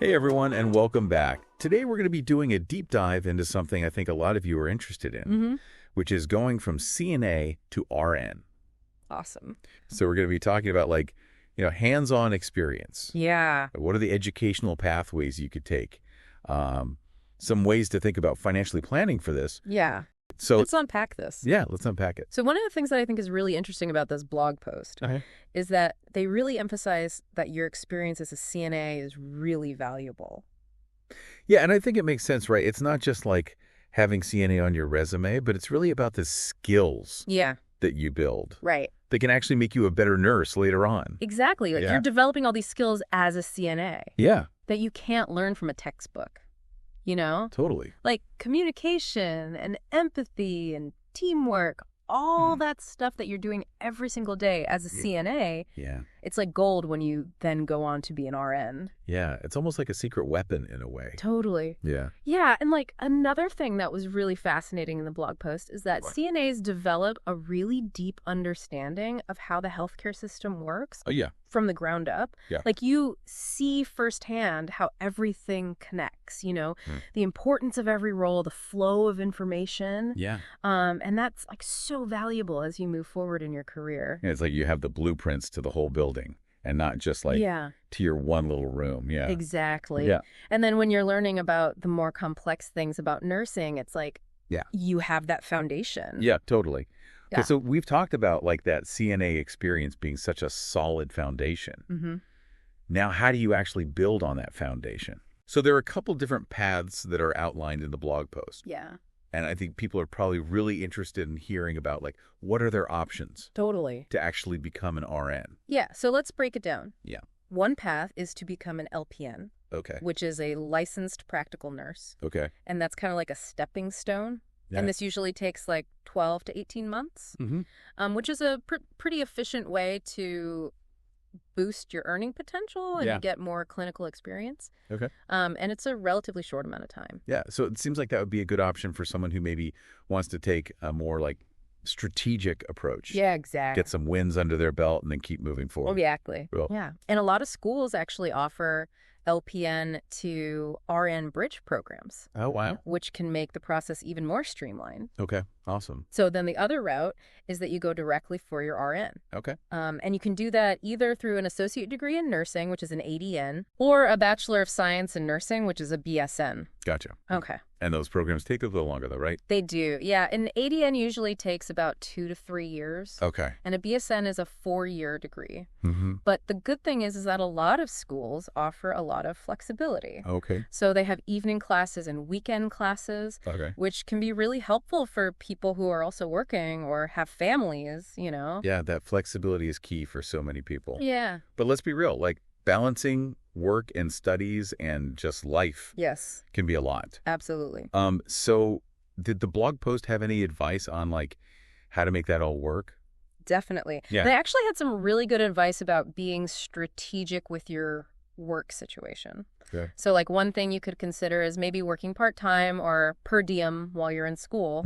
Hey everyone, and welcome back. Today we're going to be doing a deep dive into something I think a lot of you are interested in, which is going from CNA to RN. Awesome. So we're going to be talking about hands-on experience. Yeah. What are the educational pathways you could take? Some ways to think about financially planning for this. Yeah. So let's unpack this. Yeah, let's unpack it. So one of the things that I think is really interesting about this blog post is that they really emphasize that your experience as a CNA is really valuable. Yeah, and I think it makes sense, right? It's not just like having CNA on your resume, but it's really about the skills that you build. Right. That can actually make you a better nurse later on. Exactly. Like you're developing all these skills as a CNA. Yeah. That you can't learn from a textbook. You know? Totally. Like communication and empathy and teamwork, all that stuff that you're doing every single day as a CNA. Yeah. It's like gold when you then go on to be an RN. Yeah. It's almost like a secret weapon in a way. Totally. Yeah. Yeah. And like another thing that was really fascinating in the blog post is that CNAs develop a really deep understanding of how the healthcare system works. Oh, yeah. From the ground up. Yeah. Like you see firsthand how everything connects, the importance of every role, the flow of information. Yeah. And that's like so valuable as you move forward in your career. Yeah, it's like you have the blueprints to the whole building and not just like to your one little room. Yeah. Exactly. Yeah. And then when you're learning about the more complex things about nursing, it's like you have that foundation. Yeah, totally. Yeah. So we've talked about like that CNA experience being such a solid foundation. Now, how do you actually build on that foundation? So there are a couple different paths that are outlined in the blog post. Yeah. And I think people are probably really interested in hearing about like what are their options Totally. to actually become an RN. Yeah. So let's break it down. Yeah. One path is to become an LPN. Okay. Which is a licensed practical nurse. Okay. And that's kind of like a stepping stone. Yeah. And this usually takes like 12 to 18 months, which is a pretty efficient way to boost your earning potential and get more clinical experience. Okay. And it's a relatively short amount of time. Yeah. So it seems like that would be a good option for someone who maybe wants to take a more like strategic approach. Yeah, exactly. Get some wins under their belt and then keep moving forward. Exactly. Cool. Yeah. And a lot of schools actually offer LPN to RN bridge programs. Oh, wow. Which can make the process even more streamlined. Okay. Awesome. So then the other route is that you go directly for your RN. Okay. And you can do that either through an associate degree in nursing, which is an ADN, or a Bachelor of Science in Nursing, which is a BSN. Gotcha. Okay. And those programs take a little longer though, right? They do. Yeah. An ADN usually takes about 2 to 3 years. Okay. And a BSN is a 4-year degree. But the good thing is that a lot of schools offer a lot of flexibility. Okay. So they have evening classes and weekend classes, which can be really helpful for people who are also working or have families, Yeah, that flexibility is key for so many people. Yeah. But let's be real, like balancing work and studies and just life can be a lot. Absolutely. So did the blog post have any advice on like how to make that all work? Definitely. Yeah. They actually had some really good advice about being strategic with your work situation. Okay. So like one thing you could consider is maybe working part-time or per diem while you're in school.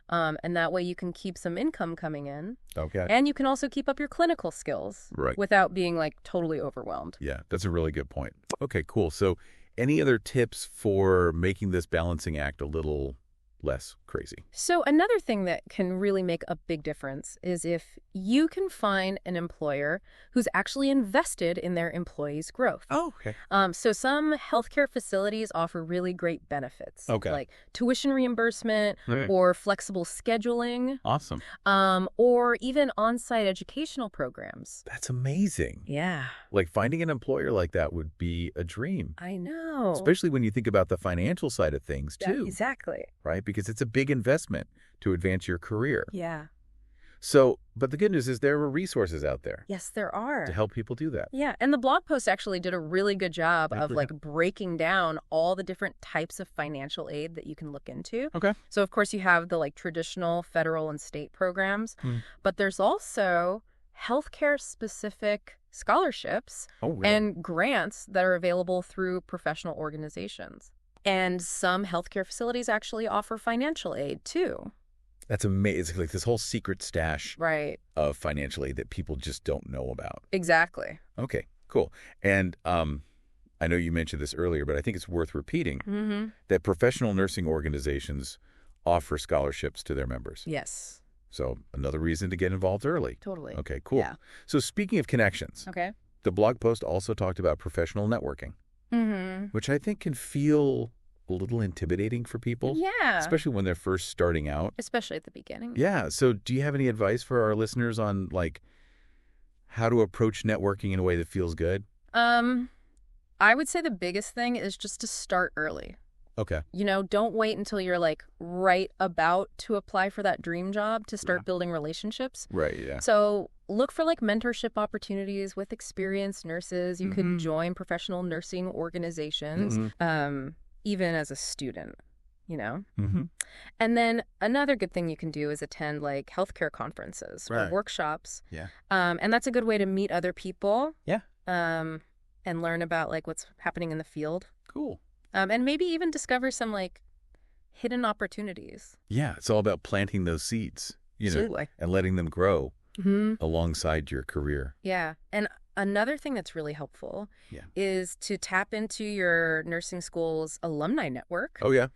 And that way you can keep some income coming in. Okay. And you can also keep up your clinical skills without being like totally overwhelmed. Yeah, that's a really good point. Okay, cool. So any other tips for making this balancing act a little less crazy? So another thing that can really make a big difference is if you can find an employer who's actually invested in their employees' growth. Oh, okay. So some healthcare facilities offer really great benefits. Okay. Like tuition reimbursement or flexible scheduling. Awesome. Or even on-site educational programs. That's amazing. Yeah. Like finding an employer like that would be a dream. I know. Especially when you think about the financial side of things too. Yeah, exactly. Right? Because it's a big investment to advance your career. Yeah. So, but the good news is there are resources out there. Yes, there are. To help people do that. Yeah, and the blog post actually did a really good job of like breaking down all the different types of financial aid that you can look into. Okay. So of course you have the like traditional federal and state programs, but there's also healthcare specific scholarships and grants that are available through professional organizations. And some healthcare facilities actually offer financial aid too. That's amazing. Like this whole secret stash of financial aid that people just don't know about. Exactly. Okay, cool. And I know you mentioned this earlier, but I think it's worth repeating, that professional nursing organizations offer scholarships to their members. Yes. So another reason to get involved early. Totally. Okay, cool. Yeah. So speaking of connections, the blog post also talked about professional networking, which I think can feel a little intimidating for people. Yeah. Especially when they're first starting out. Especially at the beginning. Yeah. So do you have any advice for our listeners on, like, how to approach networking in a way that feels good? I would say the biggest thing is just to start early. Okay. You know, don't wait until you're like right about to apply for that dream job to start building relationships. Right, yeah. So look for like mentorship opportunities with experienced nurses. You could join professional nursing organizations, even as a student, you know? And then another good thing you can do is attend like healthcare conferences or workshops. Yeah. And that's a good way to meet other people. Yeah. And learn about like what's happening in the field. Cool. And maybe even discover some like hidden opportunities. Yeah, it's all about planting those seeds, you know, Absolutely. and letting them grow alongside your career. Yeah. And another thing that's really helpful is to tap into your nursing school's alumni network. Oh, yeah.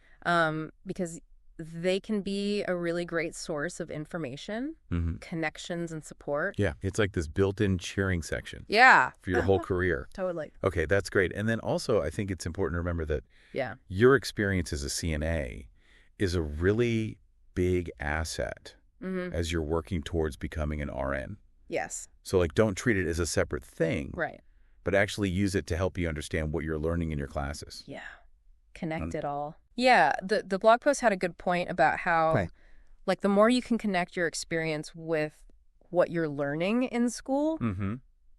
Because they can be a really great source of information, connections, and support. Yeah, it's like this built-in cheering section. Yeah. For your whole career. Totally. Okay, that's great. And then also, I think it's important to remember that your experience as a CNA is a really big asset as you're working towards becoming an RN. Yes. So, like, don't treat it as a separate thing. Right. But actually use it to help you understand what you're learning in your classes. Yeah. Connect it all. Yeah, the blog post had a good point about how, like, the more you can connect your experience with what you're learning in school,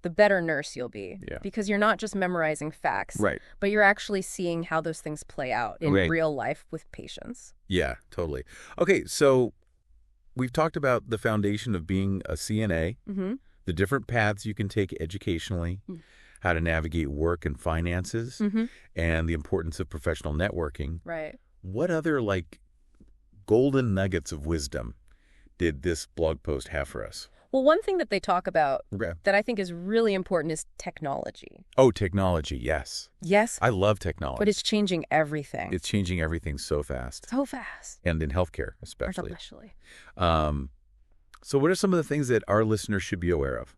the better nurse you'll be. Yeah. Because you're not just memorizing facts, but you're actually seeing how those things play out in real life with patients. Yeah, totally. Okay, so we've talked about the foundation of being a CNA, the different paths you can take educationally, how to navigate work and finances, and the importance of professional networking. Right. What other, like, golden nuggets of wisdom did this blog post have for us? Well, one thing that they talk about that I think is really important is technology. Oh, technology, yes. Yes. I love technology. But it's changing everything. It's changing everything so fast. So fast. And in healthcare, especially. So what are some of the things that our listeners should be aware of?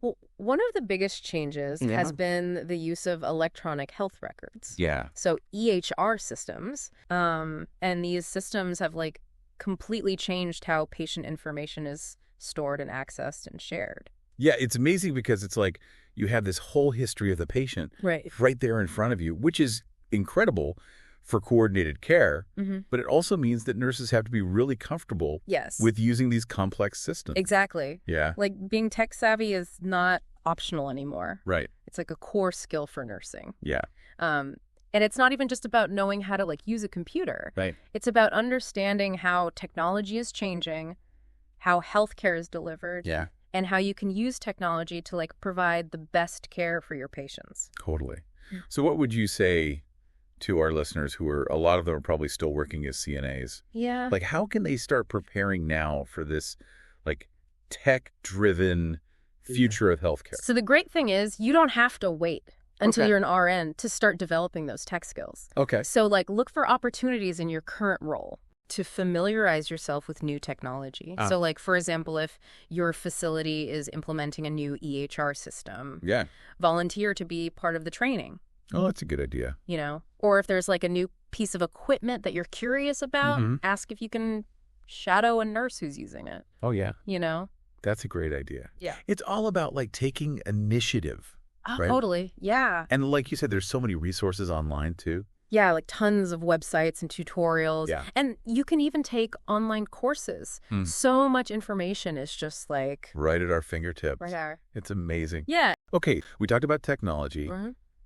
Well, one of the biggest changes has been the use of electronic health records. Yeah. So EHR systems. And these systems have like completely changed how patient information is stored and accessed and shared. Yeah, it's amazing because it's like you have this whole history of the patient right there in front of you, which is incredible for coordinated care, but it also means that nurses have to be really comfortable with using these complex systems. Exactly. Yeah. Like being tech savvy is not optional anymore. Right. It's like a core skill for nursing. Yeah. And it's not even just about knowing how to like use a computer. Right. It's about understanding how technology is changing, how healthcare is delivered, and how you can use technology to like provide the best care for your patients. Totally. So what would you say to our listeners who are, a lot of them are probably still working as CNAs? Yeah. Like, how can they start preparing now for this, like, tech-driven future of healthcare? So the great thing is you don't have to wait until you're an RN to start developing those tech skills. Okay. So, like, look for opportunities in your current role to familiarize yourself with new technology. So, like, for example, if your facility is implementing a new EHR system, volunteer to be part of the training. Oh, that's a good idea. You know, or if there's like a new piece of equipment that you're curious about, ask if you can shadow a nurse who's using it. Oh, yeah. You know? That's a great idea. Yeah. It's all about like taking initiative. Oh, right? Totally. Yeah. And like you said, there's so many resources online too. Yeah, like tons of websites and tutorials. Yeah. And you can even take online courses. So much information is just like... right at our fingertips. Right there. It's amazing. Yeah. Okay, we talked about technology.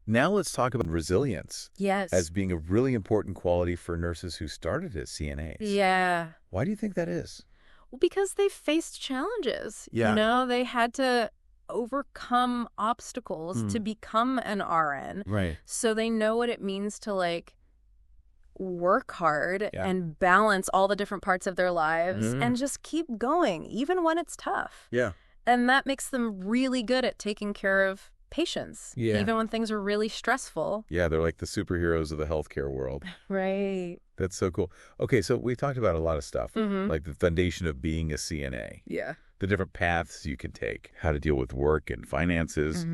Now let's talk about resilience. Yes. As being a really important quality for nurses who started as CNAs. Yeah. Why do you think that is? Well, because they faced challenges. Yeah. You know, they had to overcome obstacles to become an RN. Right. So they know what it means to like work hard and balance all the different parts of their lives and just keep going, even when it's tough. Yeah. And that makes them really good at taking care of patience. Yeah. Even when things are really stressful. Yeah, they're like the superheroes of the healthcare world. Right. That's so cool. Okay, so we talked about a lot of stuff, like the foundation of being a CNA. Yeah. The different paths you can take, how to deal with work and finances,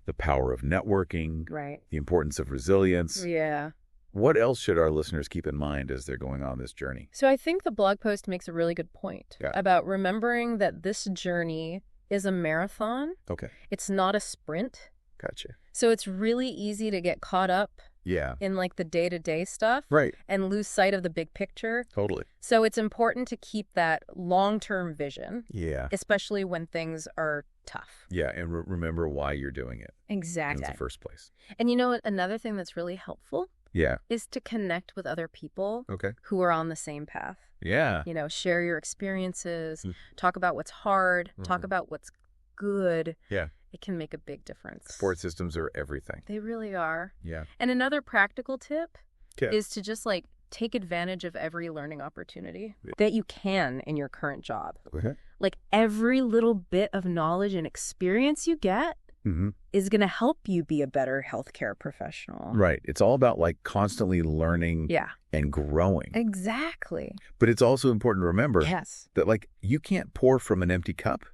the power of networking, Right. the importance of resilience. Yeah. What else should our listeners keep in mind as they're going on this journey? So I think the blog post makes a really good point about remembering that this journey is a marathon. Okay. It's not a sprint. Gotcha. So it's really easy to get caught up in like the day-to-day stuff. Right. And lose sight of the big picture. Totally. So it's important to keep that long-term vision. Yeah. Especially when things are tough. Yeah, and remember why you're doing it. Exactly. In the first place. And you know what? Another thing that's really helpful is to connect with other people who are on the same path. Yeah. You know, share your experiences, talk about what's hard, talk about what's good. Yeah. It can make a big difference. Support systems are everything. They really are. Yeah. And another practical tip is to just like take advantage of every learning opportunity that you can in your current job. Okay. Like every little bit of knowledge and experience you get is going to help you be a better healthcare professional. Right. It's all about like constantly learning and growing. Exactly. But it's also important to remember that like you can't pour from an empty cup.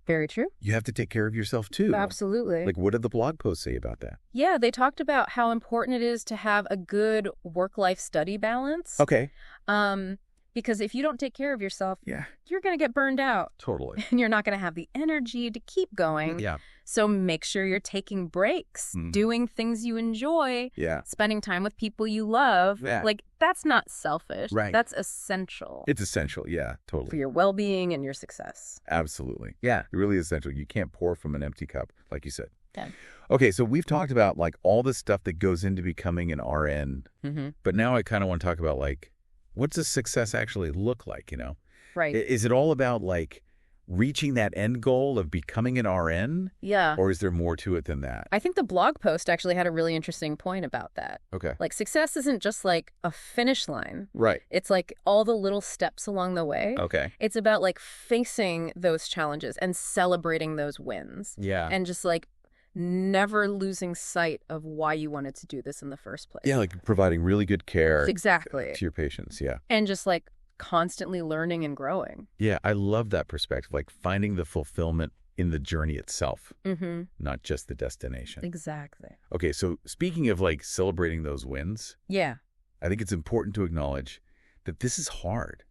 Very true. You have to take care of yourself too. Absolutely. Like what did the blog post say about that? Yeah, they talked about how important it is to have a good work-life study balance. Okay. Because if you don't take care of yourself, yeah, you're going to get burned out. Totally. And you're not going to have the energy to keep going. Yeah. So make sure you're taking breaks, doing things you enjoy, spending time with people you love. Yeah. Like, that's not selfish. Right. That's essential. It's essential. Yeah, totally. For your well-being and your success. Absolutely. Yeah. It really is essential. You can't pour from an empty cup, like you said. Yeah. Okay, so we've talked about like all the stuff that goes into becoming an RN. But now I kind of want to talk about like, what does success actually look like, you know? Right. Is it all about like reaching that end goal of becoming an RN? Yeah. Or is there more to it than that? I think the blog post actually had a really interesting point about that. Okay. Like success isn't just like a finish line. Right. It's like all the little steps along the way. Okay. It's about like facing those challenges and celebrating those wins. Yeah. And just like never losing sight of why you wanted to do this in the first place. Yeah, like providing really good care exactly to your patients. Yeah. And just like constantly learning and growing. Yeah, I love that perspective, like finding the fulfillment in the journey itself, not just the destination. Exactly. Okay, so speaking of like celebrating those wins, I think it's important to acknowledge that this is hard.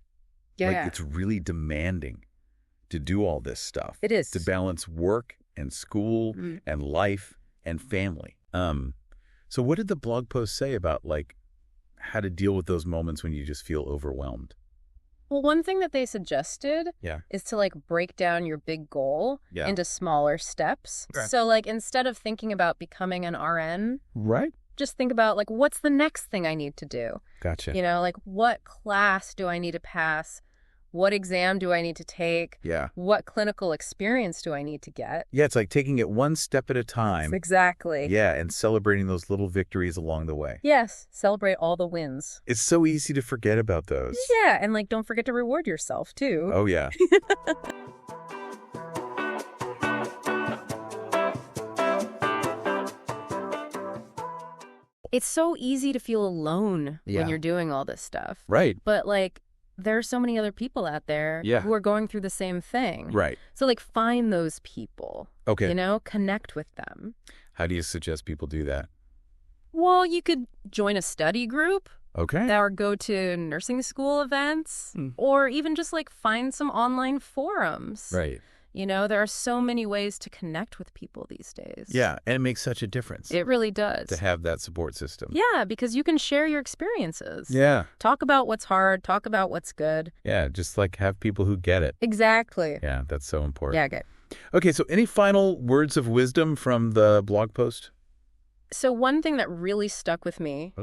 Yeah. Like it's really demanding to do all this stuff. It is. To balance work and school and life and family. So what did the blog post say about like how to deal with those moments when you just feel overwhelmed? Well, one thing that they suggested is to like break down your big goal into smaller steps. Okay. So like instead of thinking about becoming an RN, just think about like what's the next thing I need to do? Gotcha. You know, like what class do I need to pass? What exam do I need to take? Yeah. What clinical experience do I need to get? Yeah, it's like taking it one step at a time. Exactly. Yeah, and celebrating those little victories along the way. Yes, celebrate all the wins. It's so easy to forget about those. Yeah, and like don't forget to reward yourself too. Oh, yeah. It's so easy to feel alone when you're doing all this stuff. Right. But like there are so many other people out there who are going through the same thing. Right. So like find those people. Okay. You know, connect with them. How do you suggest people do that? Well, you could join a study group. Okay. Or go to nursing school events. Or even just like find some online forums. Right. You know, there are so many ways to connect with people these days. Yeah, and it makes such a difference. It really does. To have that support system. Yeah, because you can share your experiences. Yeah. Talk about what's hard. Talk about what's good. Yeah, just like have people who get it. Exactly. Yeah, that's so important. Yeah, good. Okay, so any final words of wisdom from the blog post? So one thing that really stuck with me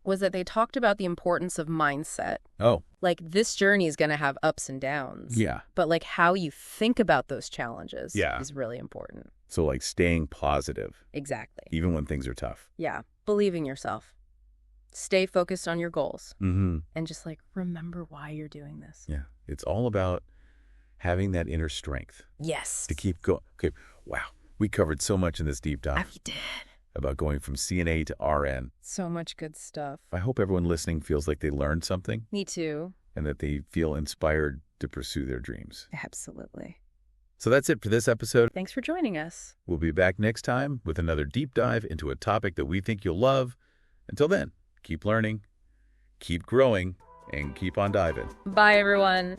was that they talked about the importance of mindset. Oh. Like this journey is going to have ups and downs. Yeah. But like how you think about those challenges is really important. So like staying positive. Exactly. Even when things are tough. Yeah. Believe in yourself. Stay focused on your goals. And just like remember why you're doing this. Yeah. It's all about having that inner strength. Yes. To keep going. Okay. Wow. We covered so much in this deep dive. We did. About going from CNA to RN. So much good stuff. I hope everyone listening feels like they learned something. Me too. And that they feel inspired to pursue their dreams. Absolutely. So that's it for this episode. Thanks for joining us. We'll be back next time with another deep dive into a topic that we think you'll love. Until then, keep learning, keep growing, and keep on diving. Bye, everyone.